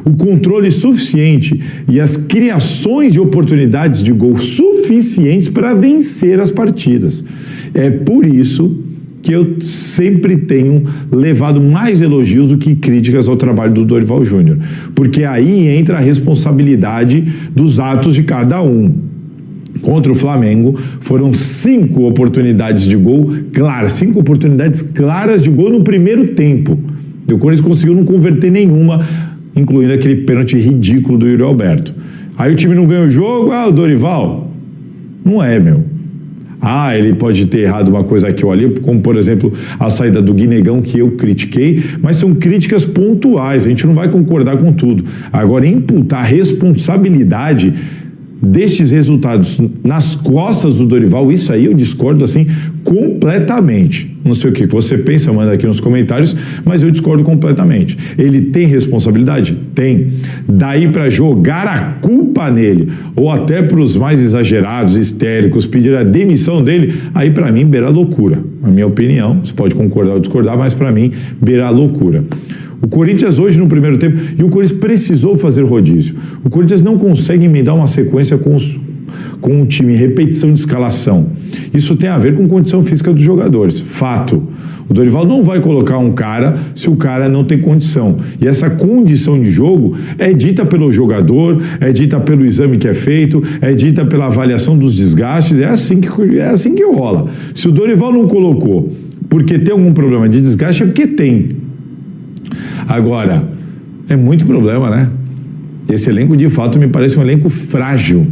o controle suficiente e as criações de oportunidades de gol suficientes para vencer as partidas. É por isso que eu sempre tenho levado mais elogios do que críticas ao trabalho do Dorival Júnior, porque aí entra a responsabilidade dos atos de cada um. Contra o Flamengo, foram 5 oportunidades de gol claras, 5 oportunidades claras de gol no primeiro tempo. E o Corinthians conseguiu não converter nenhuma, incluindo aquele pênalti ridículo do Yuri Alberto. Aí o time não ganha o jogo, o Dorival. Não é, meu. Ele pode ter errado uma coisa aqui ou ali, como, por exemplo, a saída do Guinegão, que eu critiquei, mas são críticas pontuais, a gente não vai concordar com tudo. Agora, imputar a responsabilidade destes resultados nas costas do Dorival, isso aí eu discordo, assim, completamente. Não sei o que você pensa, manda aqui nos comentários, mas eu discordo completamente. Ele tem responsabilidade? Tem. Daí para jogar a culpa nele, ou até para os mais exagerados, histéricos, pedir a demissão dele, aí para mim beira loucura. Na minha opinião, você pode concordar ou discordar, mas para mim beira loucura. O Corinthians hoje no primeiro tempo, e o Corinthians precisou fazer rodízio. O Corinthians não consegue emendar uma sequência com o time, repetição de escalação. Isso tem a ver com condição física dos jogadores. Fato. O Dorival não vai colocar um cara se o cara não tem condição. E essa condição de jogo é dita pelo jogador, é dita pelo exame que é feito, é dita pela avaliação dos desgastes, é assim que rola. Se o Dorival não colocou porque tem algum problema de desgaste, é porque tem. Agora, é muito problema, né? Esse elenco, de fato, me parece um elenco frágil.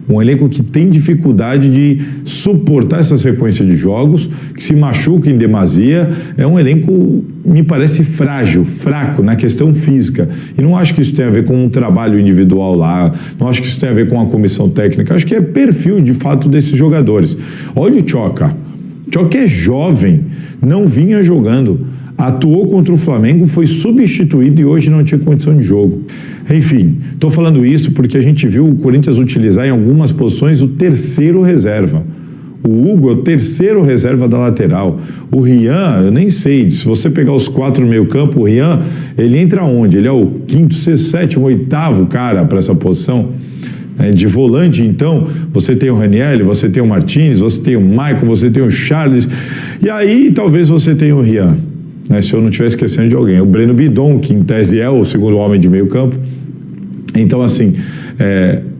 Um elenco que tem dificuldade de suportar essa sequência de jogos, que se machuca em demasia. É um elenco, me parece frágil, fraco na questão física. E não acho que isso tenha a ver com um trabalho individual lá, não acho que isso tenha a ver com a comissão técnica, acho que é perfil, de fato, desses jogadores. Olha o Tchoca. Tchoca é jovem, não vinha jogando. Atuou contra o Flamengo, foi substituído e hoje não tinha condição de jogo. Enfim, estou falando isso porque a gente viu o Corinthians utilizar em algumas posições o terceiro reserva. O Hugo é o terceiro reserva da lateral. O Rian, eu nem sei, se você pegar os 4 no meio campo, o Rian, ele entra onde? Ele é o 5º, 6º, 7º, 8º cara para essa posição. De volante, então, você tem o Ranieri, você tem o Martins, você tem o Maicon, você tem o Charles, e aí talvez você tenha o Rian. Se eu não estiver esquecendo de alguém. O Breno Bidon, que em tese é o segundo homem de meio campo. Então, assim,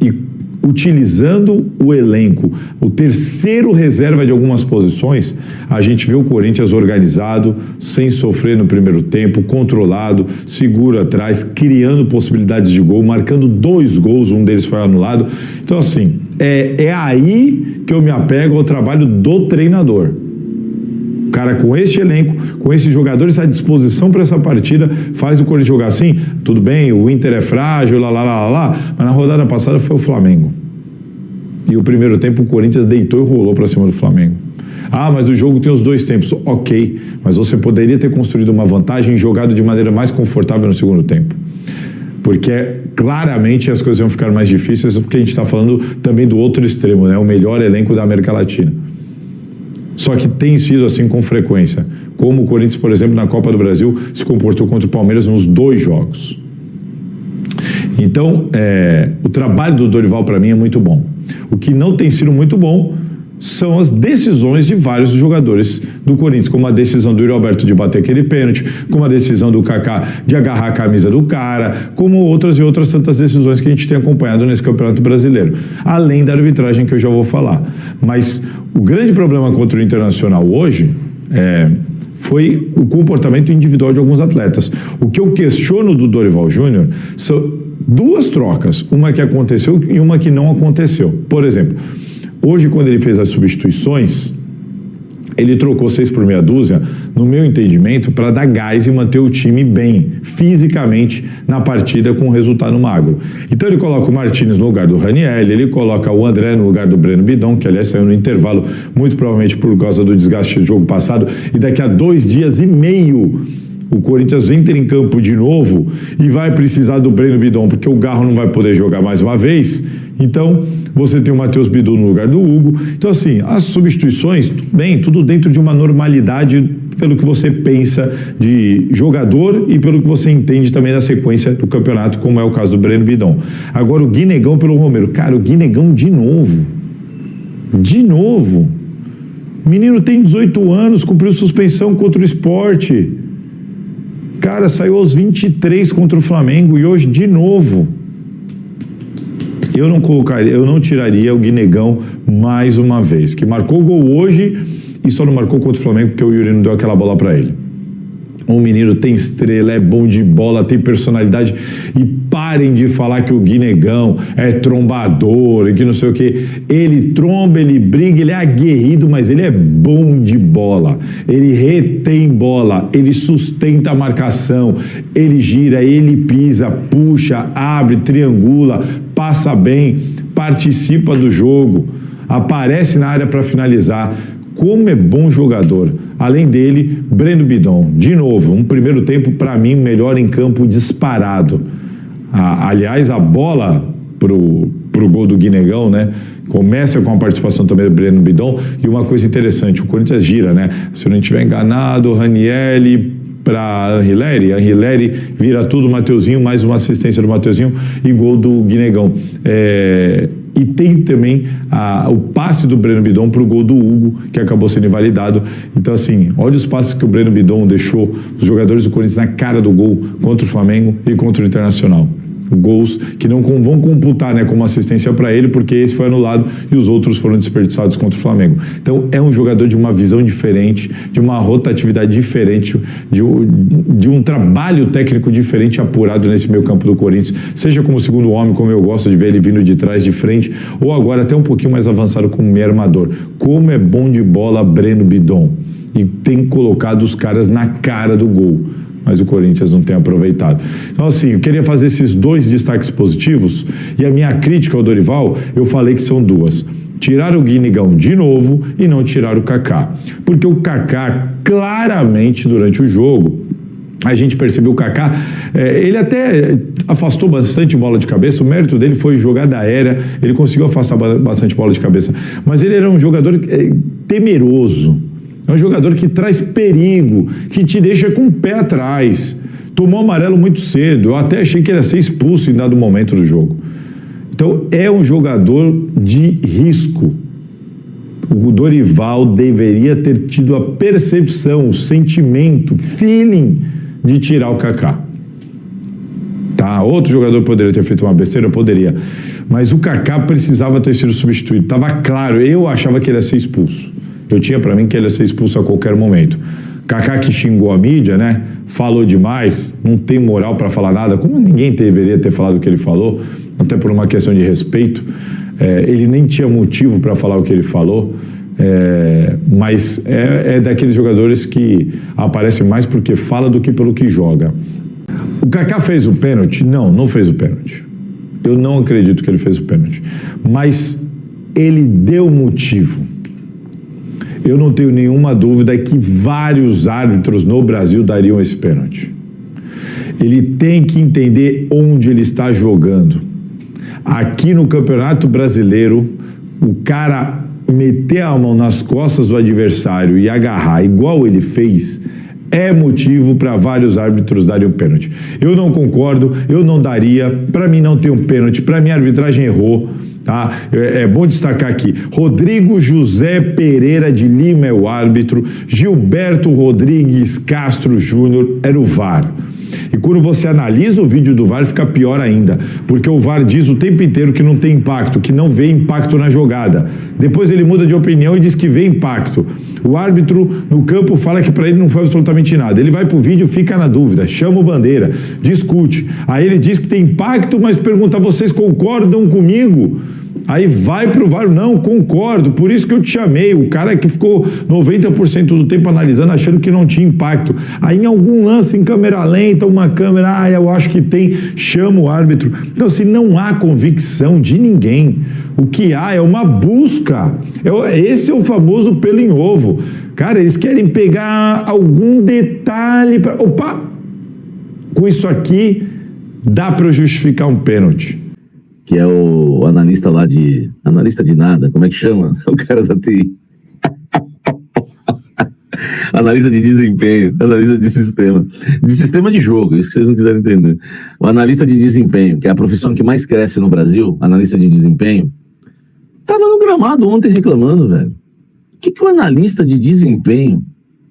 e utilizando o elenco, o terceiro reserva de algumas posições, a gente vê o Corinthians organizado, sem sofrer no primeiro tempo, controlado, seguro atrás, criando possibilidades de gol, marcando 2 gols, um deles foi anulado. Então, assim, é aí que eu me apego ao trabalho do treinador. O cara com este elenco, com esses jogadores à disposição para essa partida, faz o Corinthians jogar assim. Tudo bem, o Inter é frágil, mas na rodada passada foi o Flamengo. E o primeiro tempo o Corinthians deitou e rolou para cima do Flamengo. Mas o jogo tem os 2 tempos. Ok, mas você poderia ter construído uma vantagem e jogado de maneira mais confortável no segundo tempo. Porque claramente as coisas vão ficar mais difíceis, porque a gente está falando também do outro extremo, né? O melhor elenco da América Latina. Só que tem sido assim com frequência. Como o Corinthians, por exemplo, na Copa do Brasil, se comportou contra o Palmeiras nos 2 jogos. Então, o trabalho do Dorival, para mim, é muito bom. O que não tem sido muito bom são as decisões de vários jogadores do Corinthians, como a decisão do Yuri Alberto de bater aquele pênalti, como a decisão do Kaká de agarrar a camisa do cara, como outras e outras tantas decisões que a gente tem acompanhado nesse Campeonato Brasileiro, além da arbitragem que eu já vou falar. Mas o grande problema contra o Internacional hoje foi o comportamento individual de alguns atletas. O que eu questiono do Dorival Júnior são 2 trocas, uma que aconteceu e uma que não aconteceu. Por exemplo, hoje, quando ele fez as substituições, ele trocou 6 por meia dúzia, no meu entendimento, para dar gás e manter o time bem, fisicamente, na partida com resultado magro. Então ele coloca o Martins no lugar do Ranieri, ele coloca o André no lugar do Breno Bidon, que aliás saiu no intervalo, muito provavelmente por causa do desgaste do jogo passado, e daqui a 2 dias e meio o Corinthians entra em campo de novo e vai precisar do Breno Bidon, porque o Garro não vai poder jogar mais uma vez. Então, você tem o Matheus Bidu no lugar do Hugo. Então, assim, as substituições, tudo bem, tudo dentro de uma normalidade pelo que você pensa de jogador e pelo que você entende também da sequência do campeonato, como é o caso do Breno Bidon. Agora, o Guinegão pelo Romero. Cara, o Guinegão de novo. De novo. O menino tem 18 anos, cumpriu suspensão contra o Sport. Cara, saiu aos 23 contra o Flamengo e hoje de novo. Eu não tiraria o Guinegão mais uma vez, que marcou gol hoje e só não marcou contra o Flamengo porque o Yuri não deu aquela bola para ele. O menino tem estrela, é bom de bola, tem personalidade. E parem de falar que o Guinegão é trombador e que não sei o quê. Ele tromba, ele briga, ele é aguerrido, mas ele é bom de bola. Ele retém bola, ele sustenta a marcação, ele gira, ele pisa, puxa, abre, triangula, passa bem, participa do jogo, aparece na área para finalizar. Como é bom jogador. Além dele, Breno Bidon. De novo, um primeiro tempo, para mim, melhor em campo disparado. Aliás, a bola pro gol do Guinegão, né? Começa com a participação também do Breno Bidon. E uma coisa interessante, o Corinthians gira, né? Se eu não estiver enganado, o Ranieri para Anrileri vira tudo, Mateuzinho, mais uma assistência do Mateuzinho e gol do Guinegão. E tem também o passe do Breno Bidon para o gol do Hugo, que acabou sendo invalidado. Então, assim, olha os passes que o Breno Bidon deixou os jogadores do Corinthians na cara do gol contra o Flamengo e contra o Internacional. Gols que não vão computar, né, como assistência para ele, porque esse foi anulado e os outros foram desperdiçados contra o Flamengo. Então é um jogador de uma visão diferente, de uma rotatividade diferente, de um trabalho técnico diferente apurado nesse meio campo do Corinthians, seja como segundo homem, como eu gosto de ver ele vindo de trás, de frente, ou agora até um pouquinho mais avançado como meio armador. Como é bom de bola Breno Bidon, e tem colocado os caras na cara do gol, mas o Corinthians não tem aproveitado. Então, assim, eu queria fazer esses dois destaques positivos, e a minha crítica ao Dorival, eu falei que são duas. Tirar o Guinegão de novo e não tirar o Kaká. Porque o Kaká, claramente, durante o jogo, a gente percebeu o Kaká, ele até afastou bastante bola de cabeça, o mérito dele foi jogada aérea, ele conseguiu afastar bastante bola de cabeça, mas ele era um jogador temeroso. É um jogador que traz perigo, que te deixa com o pé atrás. Tomou amarelo muito cedo. Eu até achei que ele ia ser expulso em dado momento do jogo. Então, é um jogador de risco. O Dorival deveria ter tido a percepção, o sentimento, o feeling de tirar o Kaká. Tá? Outro jogador poderia ter feito uma besteira? Poderia. Mas o Kaká precisava ter sido substituído. Estava claro, eu achava que ele ia ser expulso. Eu tinha para mim que ele ia ser expulso a qualquer momento. Kaká, que xingou a mídia, né? Falou demais, não tem moral para falar nada, como ninguém deveria ter falado o que ele falou, até por uma questão de respeito. Ele nem tinha motivo para falar o que ele falou, mas é daqueles jogadores que aparecem mais porque fala do que pelo que joga. O Kaká fez o pênalti? Não fez o pênalti. Eu não acredito que ele fez o pênalti. Mas ele deu motivo. Eu não tenho nenhuma dúvida que vários árbitros no Brasil dariam esse pênalti. Ele tem que entender onde ele está jogando. Aqui no Campeonato Brasileiro, o cara meter a mão nas costas do adversário e agarrar igual ele fez é motivo para vários árbitros darem o pênalti. Eu não concordo, eu não daria, para mim não tem um pênalti, para mim a arbitragem errou. Tá? É bom destacar aqui, Rodrigo José Pereira de Lima é o árbitro, Gilberto Rodrigues Castro Júnior era o VAR. E quando você analisa o vídeo do VAR, fica pior ainda, porque o VAR diz o tempo inteiro que não tem impacto, que não vê impacto na jogada. Depois ele muda de opinião e diz que vê impacto. O árbitro no campo fala que para ele não foi absolutamente nada. Ele vai pro vídeo, fica na dúvida, chama o Bandeira, discute. Aí ele diz que tem impacto, mas pergunta, vocês concordam comigo? Aí vai pro VAR, não, concordo, por isso que eu te chamei, o cara que ficou 90% do tempo analisando, achando que não tinha impacto. Aí em algum lance em câmera lenta, uma câmera, eu acho que tem, chama o árbitro. Então, assim, não há convicção de ninguém. O que há é uma busca. Esse é o famoso pelo em ovo. Cara, eles querem pegar algum detalhe para... Opa! Com isso aqui, dá para justificar um pênalti. Que é o analista lá de... Analista de nada, como é que chama? O cara da TI. Analista de desempenho, analista de sistema de jogo, isso que vocês não quiserem entender. O analista de desempenho, que é a profissão que mais cresce no Brasil, analista de desempenho, tava no gramado ontem reclamando, velho. O que o analista de desempenho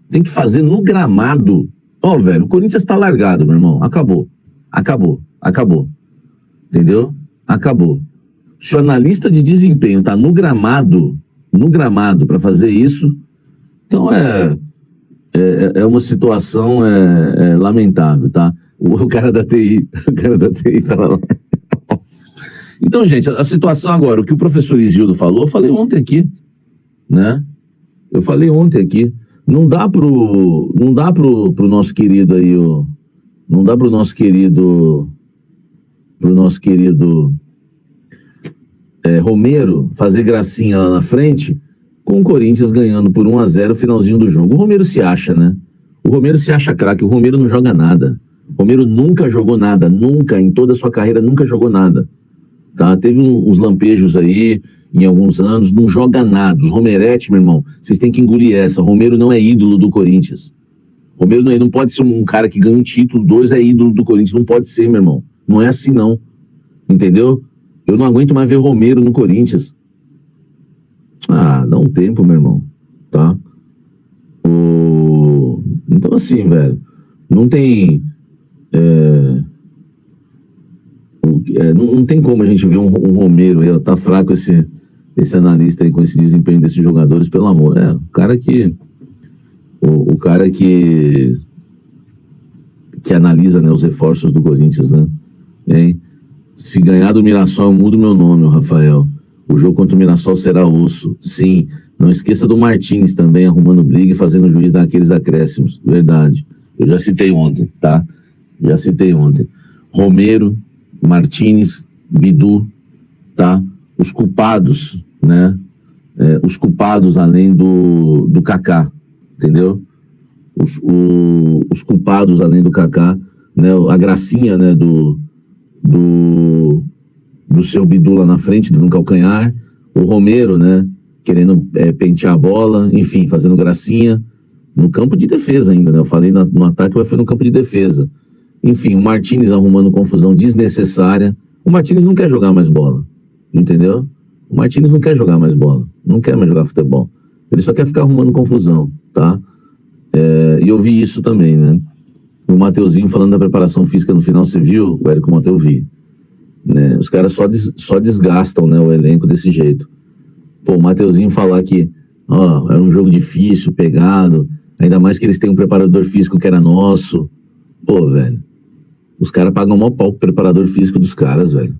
tem que fazer no gramado? Ó, velho, o Corinthians tá largado, meu irmão. Acabou. Entendeu? Acabou. Se o analista de desempenho tá no gramado para fazer isso, então é uma situação lamentável, tá? O cara da TI tava lá. Então, gente, a situação agora, o que o professor Isildo falou, eu falei ontem aqui, né? Não dá pro nosso querido aí, não dá pro nosso querido Romero fazer gracinha lá na frente com o Corinthians ganhando por 1-0 no finalzinho do jogo. O Romero se acha, né? O Romero se acha craque, o Romero não joga nada. O Romero nunca jogou nada, nunca, em toda a sua carreira, nunca jogou nada. Tá? Teve uns lampejos aí, em alguns anos, não joga nada. Os Romerete, meu irmão, vocês têm que engolir essa. O Romero não é ídolo do Corinthians. O Romero não pode ser um cara que ganha um título, 2 é ídolo do Corinthians, não pode ser, meu irmão. Não é assim, não. Entendeu? Eu não aguento mais ver o Romero no Corinthians. Ah, dá um tempo, meu irmão, tá? Então, assim, velho, não tem... não tem como a gente ver um Romero aí, tá fraco esse analista aí com esse desempenho desses jogadores, pelo amor. O cara que analisa, né, os reforços do Corinthians, né? Hein? Se ganhar do Mirassol, eu mudo meu nome, Rafael. O jogo contra o Mirassol será osso. Sim. Não esqueça do Martins também, arrumando briga e fazendo o juiz daqueles acréscimos. Verdade. Eu já citei ontem, tá? Romero, Martins, Bidu, tá? Os culpados, né? Os culpados além do Kaká, entendeu? Os culpados além do Kaká, né? A gracinha, né? Do seu Bidu lá na frente, no calcanhar, o Romero, né, querendo pentear a bola, enfim, fazendo gracinha, no campo de defesa ainda, né, eu falei no ataque, mas foi no campo de defesa. Enfim, o Martins arrumando confusão desnecessária. O Martins não quer jogar mais bola, entendeu? O Martins não quer jogar mais bola, não quer mais jogar futebol, ele só quer ficar arrumando confusão, tá? E eu vi isso também, né? O Mateuzinho falando da preparação física no final, você viu, o Érico Monteu, eu vi. Né? Os caras só desgastam, né, o elenco desse jeito. Pô, o Mateuzinho falar que era um jogo difícil, pegado, ainda mais que eles têm um preparador físico que era nosso. Pô, velho, os caras pagam mó pau pro preparador físico dos caras, velho.